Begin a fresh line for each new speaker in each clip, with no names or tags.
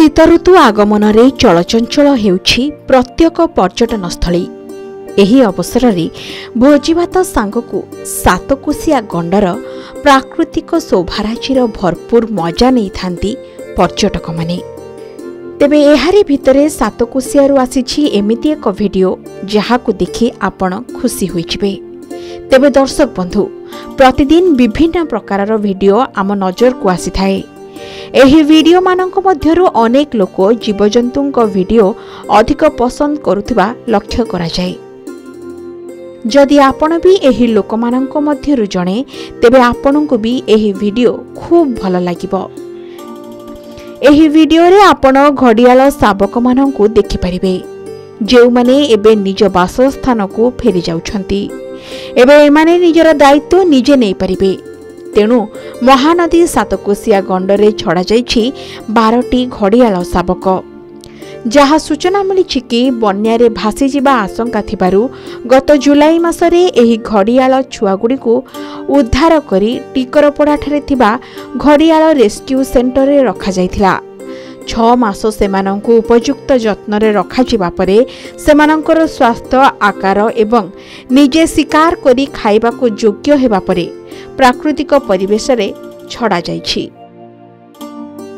शीत ऋतु आगमन रे चलचंचल हेउछि प्रत्येक पर्यटनस्थली। एही अवसर रे भोजीभात सांगकु सातकोशिया गंडर प्राकृतिक शोभाराजीर भरपूर मजा नहीं थांती पर्यटक माने। तेबे एहारी भितरे सातकोशियारु आसीछि एमिति एक वीडियो जहाकु देखि आपण खुशी होइछिबे। तेबे दर्शक बंधु, प्रतिदिन विभिन्न प्रकारर वीडियो आम नजर को आसी थाए। एही वीडियो मानक मध्यरु अनेक लोक जीवजंतुंक वीडियो अधिक पसंद करुथिबा लक्ष्य करा जाय। जदि आपण भी एही लोक मानक मध्यरु जणे, तेबे आपणको भी एही वीडियो खूब भल लागिबो। एही वीडियो रे आपण घड़ियाल शावक मानकु देखि परिबे, जेउ माने एबे निज वासस्थान को फेरी जाउछंती। एबे एमाने निजर दायित्व निजे नै परिबे। तेणु महानदी सातकोशिया गंडरे छड़ा जाइछि 12टी घड़ियाल शावक। जहा सूचना मिली कि बन्यारे भासी जिबा आशंका थिबारु गत जुलाई मासरे एही घड़ियाल छुआगुड़ी को उद्धार करी टिकरपड़ा ठारे थिबा घड़ियाल रेस्क्यू सेंटर रे रखा जाइथिला। 6 मास सेमानंकु उपयुक्त जत्न रे रखा जिबा परे सेमानंकर स्वास्थ्य आकार एवं निजे शिकार करी खाइबा को योग्य हेबा परे प्राकृतिक परिवेश रे छड़ा जाइछि।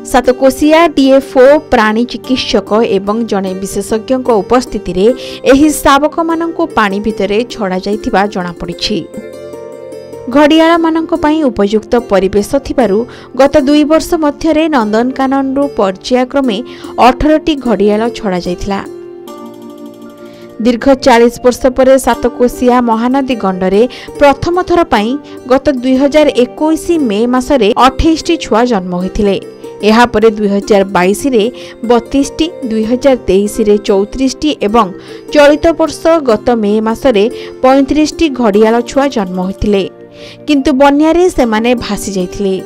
सातकोशिया डीएफओ प्राणी चिकित्सक एवं जने विशेषज्ञ उपस्थिति रे एही शावक मानंकु पानी भितरे छड़ा जाइथिबा जणा पड़िछि। घड़ियाल मानंक पई उपयुक्त परिवेश थिबारु गत 2 वर्ष मध्यरे नंदनकानन पर्यायक्रमे 18टी घड़ियाल छड़ा जाइथिला। दीर्घ 40 वर्ष पर सातकोशिया महानदी गंडरे प्रथम थर पई गत 2021 मे मासरे 28टी छुआ जन्म होइथिले। एहा परे 2022 रे 32टी, 2023 रे 34टी एवं चलित वर्ष गत मे मासरे 35टी घड़ियाल छुआ जन्म होइथिले, किंतु बन्यारे सेमाने भासी जाइथिले।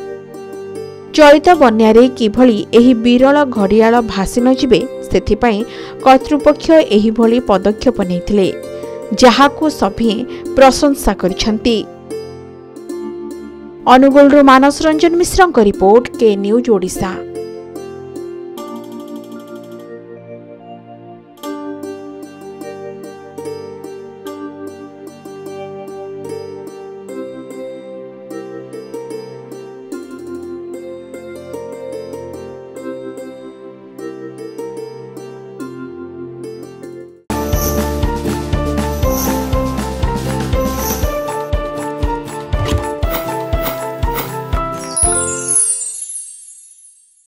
चलित बन्यारे किभली एही विरल घड़ियाल भासी न जिबे सेथिपाई कर्तृपक्ष एही भली पदक्षेप नेइथिले, जहाकु सभी प्रशंसा करिसंती। अनुगुल मानस रंजन मिश्रଙ୍କ रिपोर्ट के न्यूज ओडिशा।